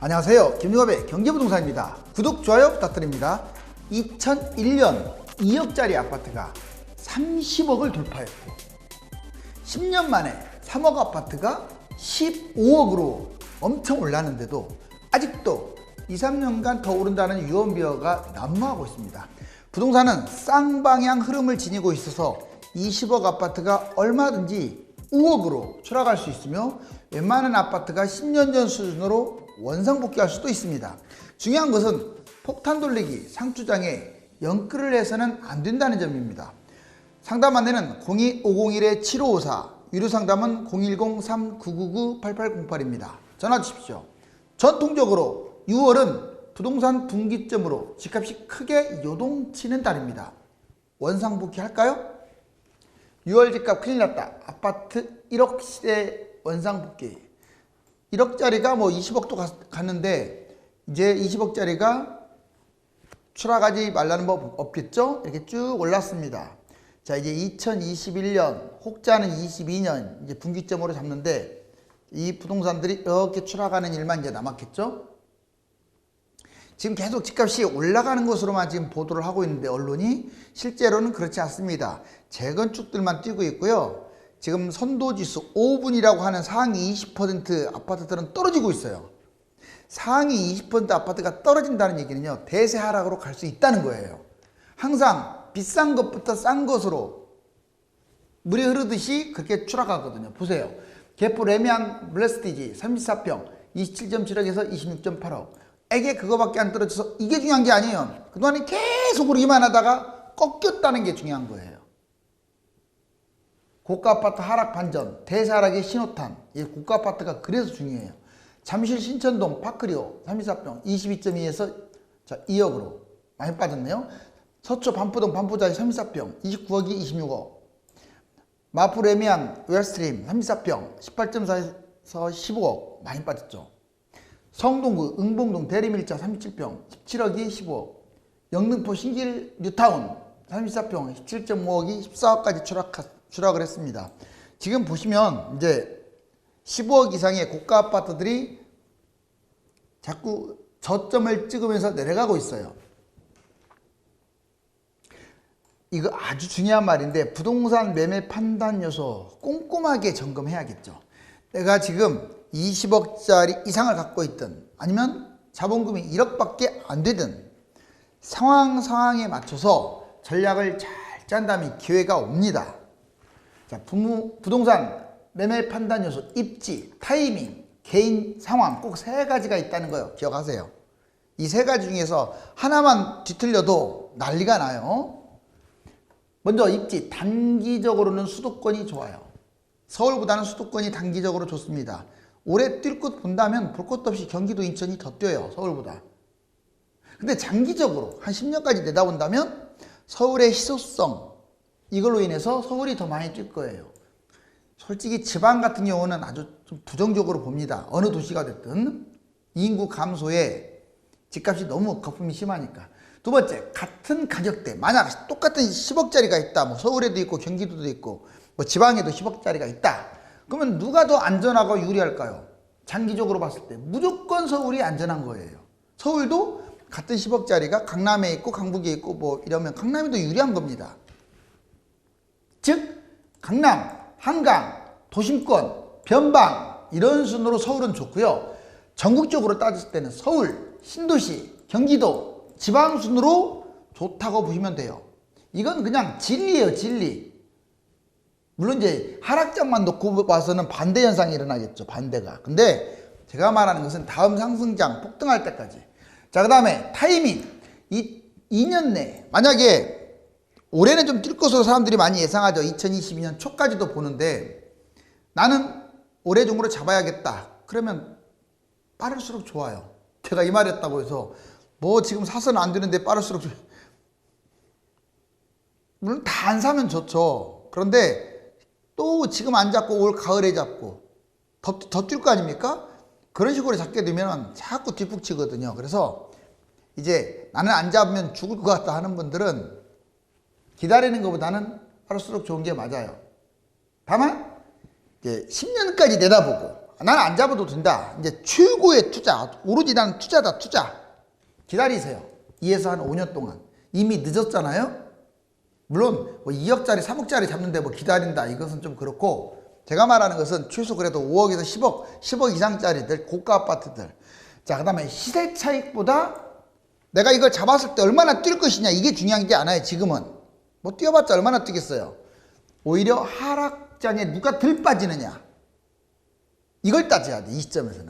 안녕하세요. 김유갑의 경제부동산입니다. 구독, 좋아요 부탁드립니다. 2001년 2억짜리 아파트가 30억을 돌파했고 10년 만에 3억 아파트가 15억으로 엄청 올랐는데도 아직도 2, 3년간 더 오른다는 유언비어가 난무하고 있습니다. 부동산은 쌍방향 흐름을 지니고 있어서 20억 아파트가 얼마든지 5억으로 추락할 수 있으며 웬만한 아파트가 10년 전 수준으로 원상복귀할 수도 있습니다. 중요한 것은 폭탄 돌리기 상투장에 연끌을 해서는 안 된다는 점입니다. 상담 안내는 02501-7554, 유료 상담은 010-3999-8808입니다. 전화 주십시오. 전통적으로 6월은 부동산 분기점으로 집값이 크게 요동치는 달입니다. 원상복귀 할까요? 6월 집값 큰일 났다. 아파트 1억 시대 원상복귀. 1억짜리가 뭐 20억도 갔는데 이제 20억짜리가 추락하지 말라는 법 없겠죠? 이렇게 쭉 올랐습니다. 자, 이제 2021년 혹자는 22년 이제 분기점으로 잡는데 이 부동산들이 이렇게 추락하는 일만 이제 남았겠죠? 지금 계속 집값이 올라가는 것으로만 지금 보도를 하고 있는데 언론이 실제로는 그렇지 않습니다. 재건축들만 뛰고 있고요. 지금 선도지수 5분이라고 하는 상위 20% 아파트들은 떨어지고 있어요. 상위 20% 아파트가 떨어진다는 얘기는요, 대세 하락으로 갈 수 있다는 거예요. 항상 비싼 것부터 싼 것으로 물이 흐르듯이 그렇게 추락하거든요. 보세요. 개포 레미안 블레스티지 34평 27.7억에서 26.8억. 에게 그거밖에 안 떨어져서 이게 중요한 게 아니에요. 그동안에 계속 오르기만 하다가 꺾였다는 게 중요한 거예요. 고가 아파트 하락 반전, 대사락의 신호탄. 이 고가 아파트가 그래서 중요해요. 잠실 신천동 파크리오 34평 22.2에서 2억으로 많이 빠졌네요. 서초 반포동 반포자리 34평 29억이 26억. 마포 레미안 웨스트림 34평 18.4에서 15억 많이 빠졌죠. 성동구 응봉동 대리밀자 37평 17억이 15억. 영등포 신길 뉴타운 34평 17.5억이 14억까지 추락을 했습니다. 지금 보시면 이제 15억 이상의 고가 아파트들이 자꾸 저점을 찍으면서 내려가고 있어요. 이거 아주 중요한 말인데 부동산 매매 판단 요소 꼼꼼하게 점검해야겠죠. 내가 지금 20억짜리 이상을 갖고 있든 아니면 자본금이 1억밖에 안 되든 상황에 맞춰서 전략을 잘 짠다면 기회가 옵니다. 자, 부동산 매매 판단 요소 입지, 타이밍, 개인 상황 꼭 세 가지가 있다는 거 기억하세요. 이 세 가지 중에서 하나만 뒤틀려도 난리가 나요. 먼저 입지, 단기적으로는 수도권이 좋아요. 서울보다는 수도권이 단기적으로 좋습니다. 올해 뛸 것 본다면 볼 것도 없이 경기도, 인천이 더 뛰어요. 서울보다. 근데 장기적으로 한 10년까지 내다본다면 서울의 희소성 이걸로 인해서 서울이 더 많이 뛸 거예요. 솔직히 지방 같은 경우는 아주 좀 부정적으로 봅니다. 어느 도시가 됐든 인구 감소에 집값이 너무 거품이 심하니까. 두 번째, 같은 가격대 만약 똑같은 10억짜리가 있다. 뭐 서울에도 있고 경기도도 있고 뭐 지방에도 10억짜리가 있다. 그러면 누가 더 안전하고 유리할까요? 장기적으로 봤을 때 무조건 서울이 안전한 거예요. 서울도 같은 10억짜리가 강남에 있고 강북에 있고 뭐 이러면 강남이 더 유리한 겁니다. 즉 강남, 한강, 도심권, 변방 이런 순으로 서울은 좋고요. 전국적으로 따졌을 때는 서울, 신도시, 경기도, 지방 순으로 좋다고 보시면 돼요. 이건 그냥 진리예요, 진리. 물론 이제 하락장만 놓고 봐서는 반대 현상이 일어나겠죠. 반대가. 근데 제가 말하는 것은 다음 상승장 폭등할 때까지. 자, 그 다음에 타이밍. 2년 내 만약에 올해는 좀 뛸 것으로 사람들이 많이 예상하죠. 2022년 초까지도 보는데 나는 올해 중으로 잡아야겠다. 그러면 빠를수록 좋아요. 제가 이 말했다고 해서 뭐 지금 사서는 안 되는데 빠를수록 좋아요. 물론 다 안 사면 좋죠. 그런데 또 지금 안 잡고 올 가을에 잡고 더 뛸 거 아닙니까? 그런 식으로 잡게 되면 자꾸 뒷북치거든요. 그래서 이제 나는 안 잡으면 죽을 것 같다 하는 분들은 기다리는 것보다는 빠를수록 좋은 게 맞아요. 다만 이제 10년까지 내다보고 나는 안 잡아도 된다. 이제 최고의 투자, 오로지 나는 투자다, 투자. 기다리세요. 2에서 한 5년 동안. 이미 늦었잖아요. 물론 뭐 2억짜리, 3억짜리 잡는데 뭐 기다린다. 이것은 좀 그렇고, 제가 말하는 것은 최소 그래도 5억에서 10억 이상짜리들, 고가 아파트들. 자, 그 다음에 시세 차익보다 내가 이걸 잡았을 때 얼마나 뛸 것이냐, 이게 중요한 게 않아요. 지금은 뭐 뛰어봤자 얼마나 뛰겠어요. 오히려 하락장에 누가 덜 빠지느냐, 이걸 따져야 돼, 이 시점에서는.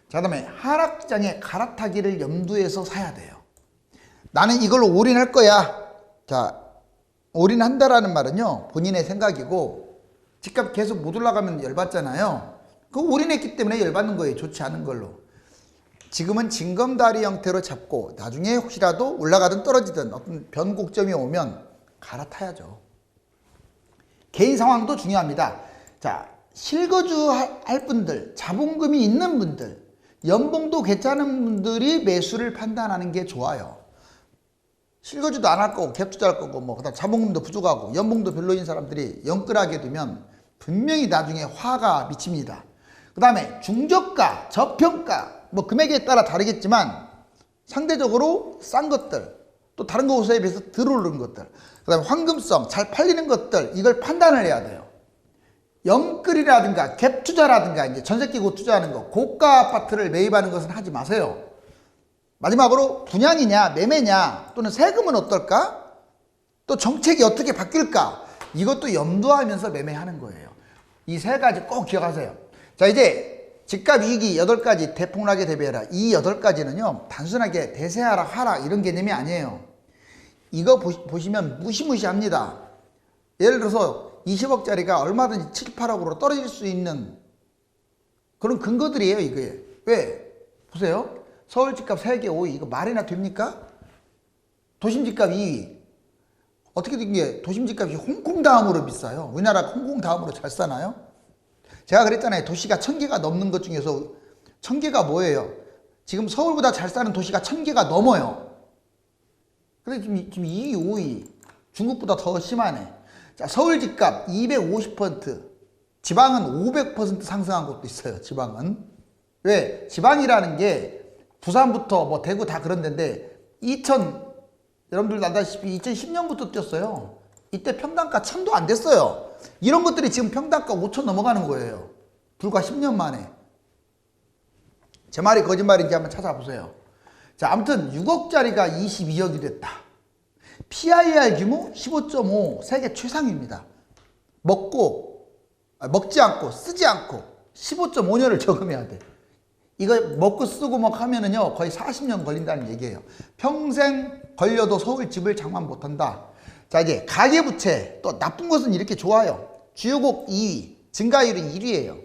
자, 그 다음에 하락장에 갈아타기를 염두에서 사야 돼요. 나는 이걸로 올인할 거야. 자, 올인한다라는 말은요, 본인의 생각이고, 집값 계속 못 올라가면 열받잖아요. 그 올인했기 때문에 열받는 거예요. 좋지 않은 걸로. 지금은 징검다리 형태로 잡고 나중에 혹시라도 올라가든 떨어지든 어떤 변곡점이 오면 갈아타야죠. 개인 상황도 중요합니다. 자, 실거주 할 분들, 자본금이 있는 분들, 연봉도 괜찮은 분들이 매수를 판단하는 게 좋아요. 실거주도 안 할 거고 갭 투자할 거고 뭐 그다음 자본금도 부족하고 연봉도 별로인 사람들이 영끌하게 되면 분명히 나중에 화가 미칩니다. 그 다음에 중저가, 저평가, 뭐 금액에 따라 다르겠지만 상대적으로 싼 것들, 또 다른 곳에 비해서 덜 오르는 것들, 그 다음에 황금성, 잘 팔리는 것들, 이걸 판단을 해야 돼요. 영끌이라든가 갭 투자라든가 이제 전세 끼고 투자하는 거, 고가 아파트를 매입하는 것은 하지 마세요. 마지막으로 분양이냐 매매냐 또는 세금은 어떨까? 또 정책이 어떻게 바뀔까? 이것도 염두하면서 매매하는 거예요. 이 세 가지 꼭 기억하세요. 자, 이제 집값 위기 8가지 대폭락에 대비해라. 이 8가지는요 단순하게 대세 하락, 하락 이런 개념이 아니에요. 이거 보시면 무시무시합니다. 예를 들어서 20억짜리가 얼마든지 7, 8억으로 떨어질 수 있는 그런 근거들이에요. 이게 왜? 보세요. 서울 집값 세계 5위, 이거 말이나 됩니까? 도심 집값 2위. 어떻게 된 게 도심 집값이 홍콩 다음으로 비싸요. 우리나라가 홍콩 다음으로 잘 사나요? 제가 그랬잖아요. 도시가 1000개가 넘는 것 중에서 1000개가 뭐예요? 지금 서울보다 잘 사는 도시가 1000개가 넘어요. 근데 지금 2위, 5위. 중국보다 더 심하네. 자, 서울 집값 250%, 지방은 500% 상승한 곳도 있어요. 지방은. 왜? 지방이라는 게 부산부터 뭐 대구 다 그런 데인데 여러분들도 알다시피 2010년부터 뛰었어요. 이때 평당가 1000도 안 됐어요. 이런 것들이 지금 평당가 5000 넘어가는 거예요. 불과 10년 만에. 제 말이 거짓말인지 한번 찾아보세요. 자, 아무튼 6억짜리가 22억이 됐다. PIR 규모 15.5, 세계 최상입니다. 먹지 않고 쓰지 않고 15.5년을 저금해야 돼. 이거 먹고 쓰고 막 하면은요 거의 40년 걸린다는 얘기예요. 평생 걸려도 서울 집을 장만 못한다. 자, 이제 가계부채, 또 나쁜 것은 이렇게 좋아요. 주요국 2위, 증가율은 1위예요.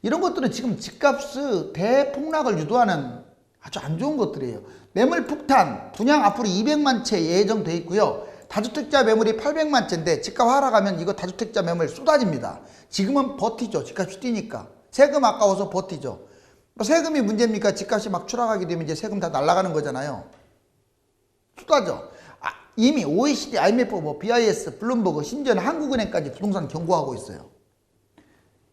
이런 것들은 지금 집값의 대폭락을 유도하는 아주 안 좋은 것들이에요. 매물 폭탄, 분양 앞으로 200만 채 예정돼 있고요. 다주택자 매물이 800만 채인데 집값 하락하면 이거 다주택자 매물 쏟아집니다. 지금은 버티죠. 집값이 뛰니까. 세금 아까워서 버티죠. 세금이 문제입니까? 집값이 막 추락하게 되면 이제 세금 다 날아가는 거잖아요. 쏟아져. 이미 OECD, IMF, 뭐 BIS, 블룸버그, 심지어는 한국은행까지 부동산 경고하고 있어요.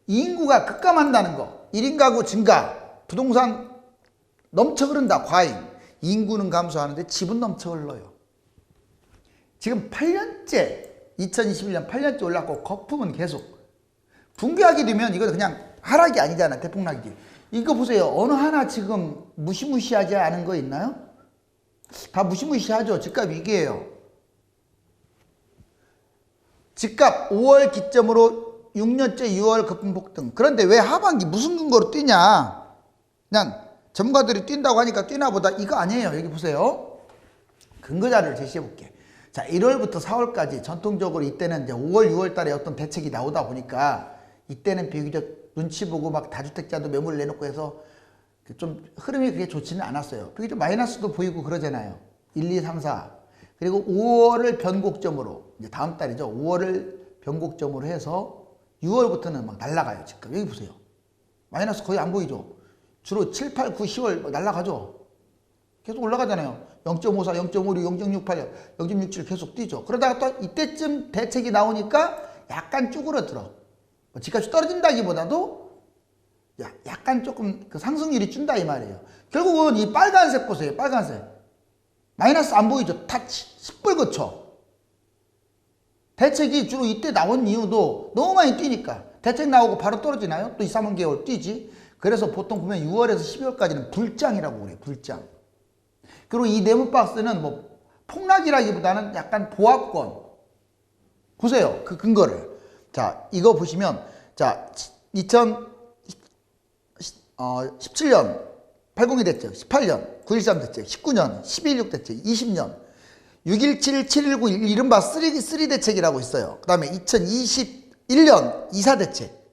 인구가 급감한다는 거, 1인 가구 증가, 부동산 넘쳐 흐른다, 과잉. 인구는 감소하는데 집은 넘쳐 흘러요. 지금 8년째, 2021년 8년째 올랐고 거품은 계속. 붕괴하게 되면 이건 그냥 하락이 아니잖아, 대폭락이지. 이거 보세요. 어느 하나 지금 무시무시하지 않은 거 있나요? 다 무시무시하죠. 집값 위기예요. 집값 5월 기점으로 6년째 6월 거품 폭등. 그런데 왜 하반기 무슨 근거로 뛰냐? 그냥 전문가들이 뛴다고 하니까 뛰나 보다. 이거 아니에요. 여기 보세요. 근거 자료를 제시해 볼게. 자, 1월부터 4월까지 전통적으로 이때는 이제 5월, 6월 달에 어떤 대책이 나오다 보니까 이때는 비교적 눈치 보고 막 다주택자도 매물을 내놓고 해서 좀 흐름이 그렇게 좋지는 않았어요. 비교적 마이너스도 보이고 그러잖아요. 1, 2, 3, 4. 그리고 5월을 변곡점으로, 이제 다음 달이죠. 5월을 변곡점으로 해서 6월부터는 막 날아가요. 집값. 여기 보세요. 마이너스 거의 안 보이죠. 주로 7, 8, 9, 10월 막 날아가죠. 계속 올라가잖아요. 0.54, 0.56, 0.68, 0.67 계속 뛰죠. 그러다가 또 이때쯤 대책이 나오니까 약간 쭈그러들어. 집값이 떨어진다기보다도 약간 조금 그 상승률이 준다 이 말이에요. 결국은 이 빨간색 보세요. 빨간색. 마이너스 안 보이죠? 다 시뻘겋죠? 대책이 주로 이때 나온 이유도 너무 많이 뛰니까. 대책 나오고 바로 떨어지나요? 또 2, 3개월 뛰지. 그래서 보통 보면 6월에서 12월까지는 불장이라고 그래요. 불장. 그리고 이 네모박스는 뭐 폭락이라기보다는 약간 보합권. 보세요. 그 근거를. 자, 이거 보시면 자, 2017년 802 대책, 18년 913 대책, 19년 1216 대책, 20년 617, 719 이른바 3 대책이라고 있어요. 그 다음에 2021년 24 대책.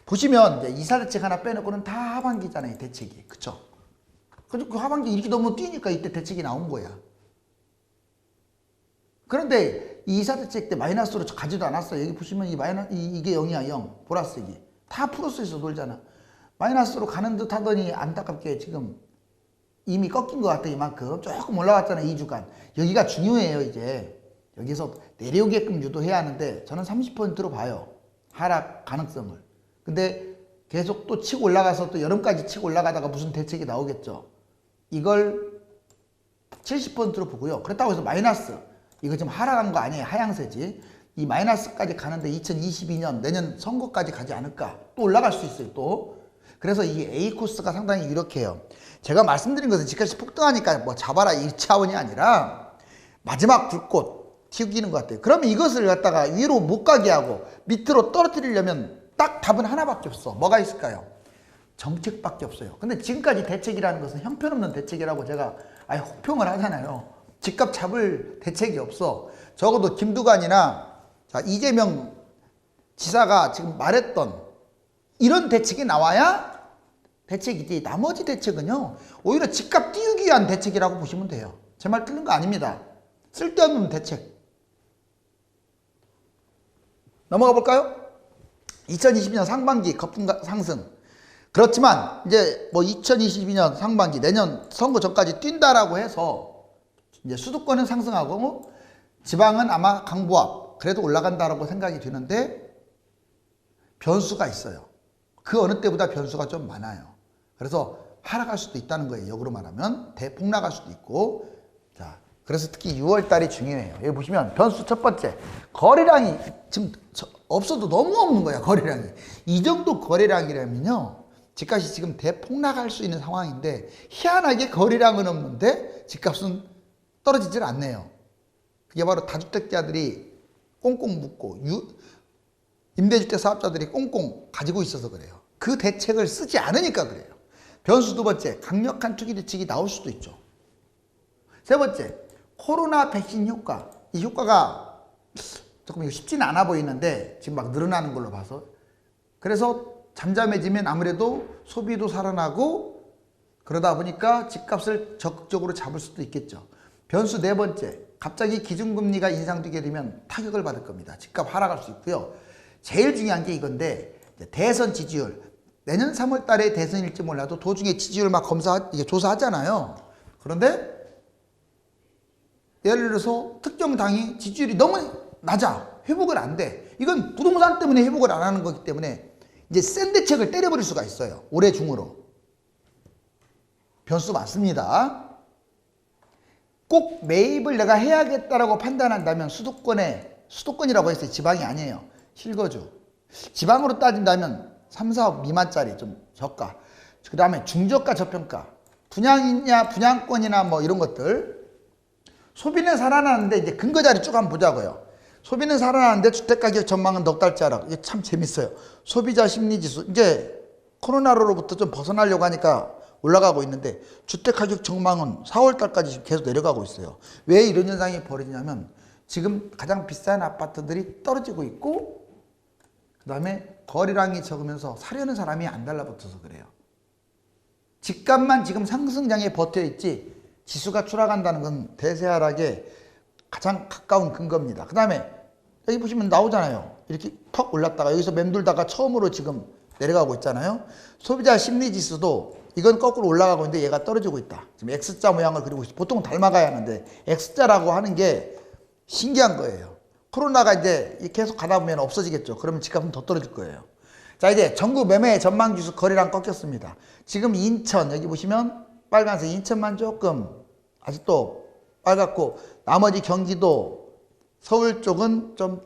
보시면 이제 24 대책 하나 빼놓고는 다 하반기잖아요. 대책이. 그쵸? 그 하반기 이렇게 너무 뛰니까 이때 대책이 나온 거야. 그런데 이 24 대책 때 마이너스로 가지도 않았어요. 여기 보시면 이게 0이야, 0. 보라색이. 다 플러스에서 놀잖아. 마이너스로 가는 듯 하더니 안타깝게 지금 이미 꺾인 것 같아. 이만큼 조금 올라왔잖아. 2주간. 여기가 중요해요. 이제 여기서 내려오게끔 유도해야 하는데 저는 30%로 봐요. 하락 가능성을. 근데 계속 또 치고 올라가서 또 여름까지 치고 올라가다가 무슨 대책이 나오겠죠. 이걸 70%로 보고요. 그렇다고 해서 마이너스 이거 좀 하락한 거 아니에요. 하향세지. 이 마이너스까지 가는데 2022년 내년 선거까지 가지 않을까. 또 올라갈 수 있어요. 또. 그래서 이 A 코스가 상당히 유력해요. 제가 말씀드린 것은 지금까지 폭등하니까 뭐 잡아라 이 차원이 아니라 마지막 불꽃 튀기는 것 같아요. 그러면 이것을 갖다가 위로 못 가게 하고 밑으로 떨어뜨리려면 딱 답은 하나밖에 없어. 뭐가 있을까요? 정책밖에 없어요. 근데 지금까지 대책이라는 것은 형편없는 대책이라고 제가 아예 혹평을 하잖아요. 집값 잡을 대책이 없어. 적어도 김두관이나 이재명 지사가 지금 말했던 이런 대책이 나와야 대책이지. 나머지 대책은요. 오히려 집값 띄우기 위한 대책이라고 보시면 돼요. 제 말 틀린 거 아닙니다. 쓸데없는 대책. 넘어가 볼까요? 2022년 상반기 거품 상승. 그렇지만 이제 뭐 2022년 상반기 내년 선거 전까지 뛴다라고 해서 이제 수도권은 상승하고 지방은 아마 강보합 그래도 올라간다라고 생각이 드는데 변수가 있어요. 그 어느 때보다 변수가 좀 많아요. 그래서 하락할 수도 있다는 거예요. 역으로 말하면 대폭락할 수도 있고. 자, 그래서 특히 6월 달이 중요해요. 여기 보시면 변수 첫 번째, 거래량이 지금 없어도 너무 없는 거야. 거래량이 이 정도 거래량이라면요 집값이 지금 대폭락할 수 있는 상황인데 희한하게 거래량은 없는데 집값은 떨어지질 않네요. 그게 바로 다주택자들이 꽁꽁 묶고 임대주택 사업자들이 꽁꽁 가지고 있어서 그래요. 그 대책을 쓰지 않으니까 그래요. 변수 두 번째, 강력한 투기 대책이 나올 수도 있죠. 세 번째, 코로나 백신 효과. 이 효과가 조금 쉽지는 않아 보이는데 지금 막 늘어나는 걸로 봐서. 그래서 잠잠해지면 아무래도 소비도 살아나고 그러다 보니까 집값을 적극적으로 잡을 수도 있겠죠. 변수 네 번째, 갑자기 기준금리가 인상되게 되면 타격을 받을 겁니다. 집값 하락할 수 있고요. 제일 중요한 게 이건데 대선 지지율. 내년 3월 달에 대선일지 몰라도 도중에 지지율 막 조사하잖아요. 그런데 예를 들어서 특정 당이 지지율이 너무 낮아. 회복을 안 돼. 이건 부동산 때문에 회복을 안 하는 거기 때문에 이제 센 대책을 때려버릴 수가 있어요. 올해 중으로. 변수 많습니다. 꼭 매입을 내가 해야겠다라고 판단한다면 수도권이라고 했어요. 지방이 아니에요. 실거주. 지방으로 따진다면 3, 4억 미만짜리 좀 저가. 그 다음에 중저가 저평가. 분양이냐 분양권이나 뭐 이런 것들. 소비는 살아나는데 이제 근거자리 쭉 한번 보자고요. 소비는 살아나는데 주택가격 전망은 넉 달째 하락. 이게 참 재밌어요. 소비자 심리지수. 이제 코로나로부터 좀 벗어나려고 하니까 올라가고 있는데 주택가격 전망은 4월 달까지 계속 내려가고 있어요. 왜 이런 현상이 벌어지냐면 지금 가장 비싼 아파트들이 떨어지고 있고 그 다음에 거래량이 적으면서 사려는 사람이 안 달라붙어서 그래요. 집값만 지금 상승장에 버텨있지 지수가 추락한다는 건 대세하락에 가장 가까운 근거입니다. 그 다음에 여기 보시면 나오잖아요. 이렇게 턱 올랐다가 여기서 맴돌다가 처음으로 지금 내려가고 있잖아요. 소비자 심리지수도 이건 거꾸로 올라가고 있는데 얘가 떨어지고 있다. 지금 X자 모양을 그리고 있어요. 보통 닮아가야 하는데 X자라고 하는 게 신기한 거예요. 코로나가 이제 계속 가다 보면 없어지겠죠. 그러면 집값은 더 떨어질 거예요. 자, 이제 전국 매매 전망지수 거래량 꺾였습니다. 지금 인천 여기 보시면 빨간색 인천만 조금 아직도 빨갛고 나머지 경기도 서울 쪽은 좀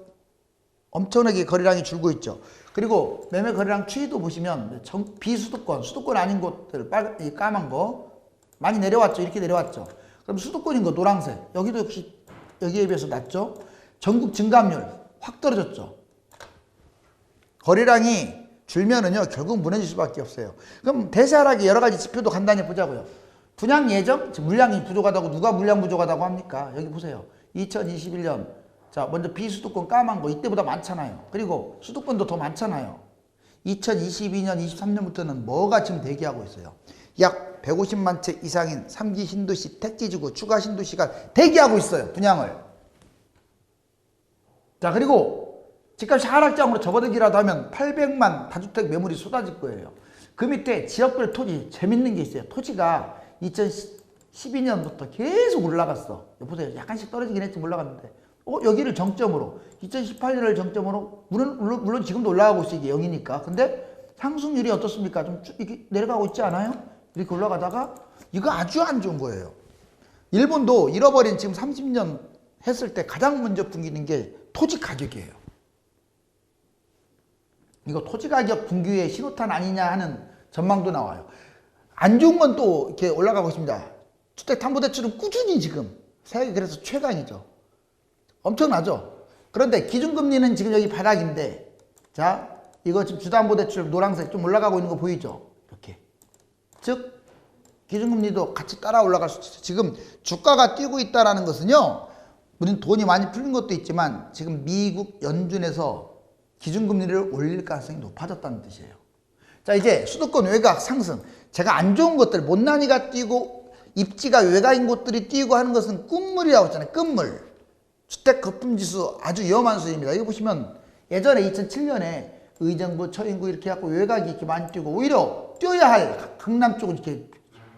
엄청나게 거래량이 줄고 있죠. 그리고 매매 거래량 추이도 보시면 비수도권, 수도권 아닌 곳들 까만 거 많이 내려왔죠. 이렇게 내려왔죠. 그럼 수도권인 거 노란색 여기도 역시 여기에 비해서 낮죠. 전국 증감률 확 떨어졌죠. 거래량이 줄면은요 결국 무너질 수밖에 없어요. 그럼 대세하락의 여러 가지 지표도 간단히 보자고요. 분양 예정 물량이 부족하다고 누가 물량 부족하다고 합니까? 여기 보세요. 2021년 자 먼저 비수도권 까만 거 이때보다 많잖아요. 그리고 수도권도 더 많잖아요. 2022년 23년부터는 뭐가 지금 대기하고 있어요? 약 150만 채 이상인 3기 신도시 택지지구 추가 신도시가 대기하고 있어요. 분양을. 자 그리고 집값이 하락장으로 접어들기라도 하면 800만 다주택 매물이 쏟아질 거예요. 그 밑에 지역별 토지 재밌는 게 있어요. 토지가 2012년부터 계속 올라갔어. 보세요. 약간씩 떨어지긴 했지 올라갔는데 여기를 정점으로 2018년을 정점으로 물론 지금도 올라가고 있어. 이게 0이니까. 근데 상승률이 어떻습니까? 좀 이렇게 내려가고 있지 않아요? 이렇게 올라가다가 이거 아주 안 좋은 거예요. 일본도 잃어버린 지금 30년 했을 때 가장 먼저 붕기는 게 토지 가격이에요. 이거 토지 가격 붕괴의 신호탄 아니냐 하는 전망도 나와요. 안 좋은 건 또 이렇게 올라가고 있습니다. 주택담보대출은 꾸준히 지금 세계 그래서 최강이죠. 엄청나죠. 그런데 기준금리는 지금 여기 바닥인데 자 이거 지금 주담보대출 노란색 좀 올라가고 있는 거 보이죠. 이렇게 즉 기준금리도 같이 따라 올라갈 수 있어요. 지금 주가가 뛰고 있다는 것은요 물론 돈이 많이 풀린 것도 있지만 지금 미국 연준에서 기준금리를 올릴 가능성이 높아졌다는 뜻이에요. 자 이제 수도권 외곽 상승 제가 안 좋은 것들 못난이가 뛰고 입지가 외곽인 곳들이 뛰고 하는 것은 끝물이라고 했잖아요. 끝물. 주택 거품지수 아주 위험한 수입니다. 이거 보시면 예전에 2007년에 의정부 처인구 이렇게 해갖고 외곽이 이렇게 많이 뛰고 오히려 뛰어야 할 강남 쪽은 이렇게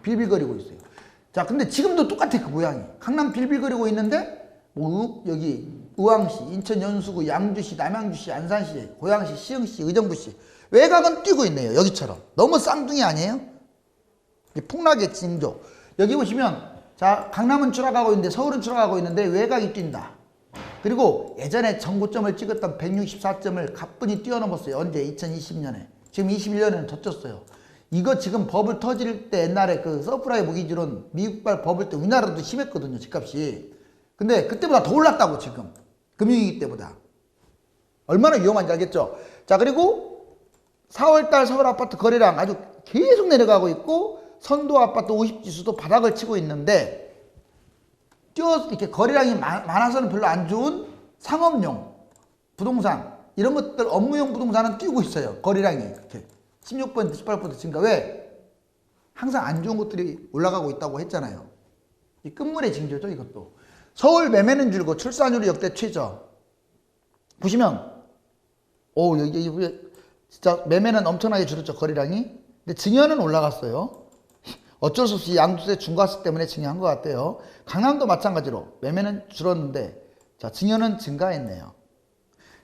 빌빌거리고 있어요. 자 근데 지금도 똑같아 그 모양이. 강남 빌빌거리고 있는데 뭐 여기 의왕시, 인천 연수구, 양주시, 남양주시, 안산시, 고양시, 시흥시, 의정부시 외곽은 뛰고 있네요. 여기처럼. 너무 쌍둥이 아니에요? 폭락의 징조. 여기 보시면 자 강남은 추락하고 있는데 서울은 추락하고 있는데 외곽이 뛴다. 그리고 예전에 전고점을 찍었던 164점을 가뿐히 뛰어넘었어요. 언제? 2020년에. 지금 21년에는 더 쪘어요. 이거 지금 버블 터질 때 옛날에 그 서프라이 모기지론 미국발 버블 때 우리나라도 심했거든요. 집값이. 근데 그때보다 더 올랐다고 지금. 금융위기 때보다. 얼마나 위험한지 알겠죠? 자 그리고 4월달 서울 아파트 거래량 아주 계속 내려가고 있고 선도 아파트 50지수도 바닥을 치고 있는데 이렇게 거래량이 많아서는 별로 안 좋은 상업용 부동산 이런 것들 업무용 부동산은 뛰고 있어요. 거래량이 이렇게 16% 18% 증가. 왜? 항상 안 좋은 것들이 올라가고 있다고 했잖아요. 이 끝물의 징조죠 이것도. 서울 매매는 줄고 출산율이 역대 최저. 보시면 여기 진짜 매매는 엄청나게 줄었죠. 거래량이. 근데 증여는 올라갔어요. 어쩔 수 없이 양도세 중과세 때문에 증여한 것 같아요. 강남도 마찬가지로 매매는 줄었는데 자 증여는 증가했네요.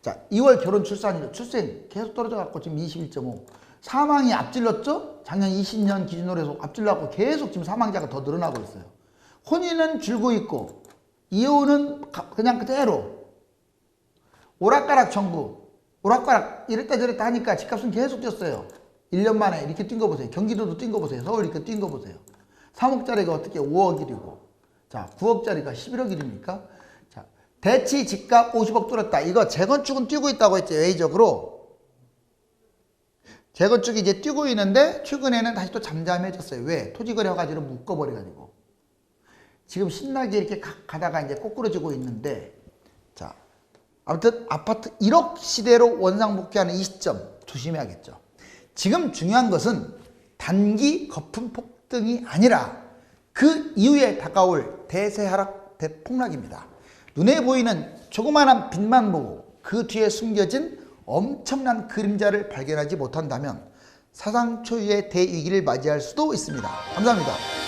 자 2월 결혼 출산율 출생 계속 떨어져 갖고 지금 21.5. 사망이 앞질렀죠. 작년 20년 기준으로 해서 앞질러갖고 계속 지금 사망자가 더 늘어나고 있어요. 혼인은 줄고 있고 이혼은 그냥 그대로. 오락가락 정부. 오락가락 이랬다 저랬다 하니까 집값은 계속 뛰었어요. 1년 만에 이렇게 뛴 거 보세요. 경기도도 뛴 거 보세요. 서울 이렇게 뛴 거 보세요. 3억짜리가 어떻게 5억이고 자 9억짜리가 11억입니까? 자 대치 집값 50억 뚫었다. 이거 재건축은 뛰고 있다고 했죠. 외의적으로. 재건축이 이제 뛰고 있는데 최근에는 다시 또 잠잠해졌어요. 왜? 토지거래 허가지로 묶어버려가지고. 지금 신나게 이렇게 가다가 이제 꼬꾸러지고 있는데 자 아무튼 아파트 1억 시대로 원상복귀하는 이 시점 조심해야겠죠. 지금 중요한 것은 단기 거품 폭등이 아니라 그 이후에 다가올 대세 하락 대폭락입니다. 눈에 보이는 조그마한 빛만 보고 그 뒤에 숨겨진 엄청난 그림자를 발견하지 못한다면 사상 초유의 대위기를 맞이할 수도 있습니다. 감사합니다.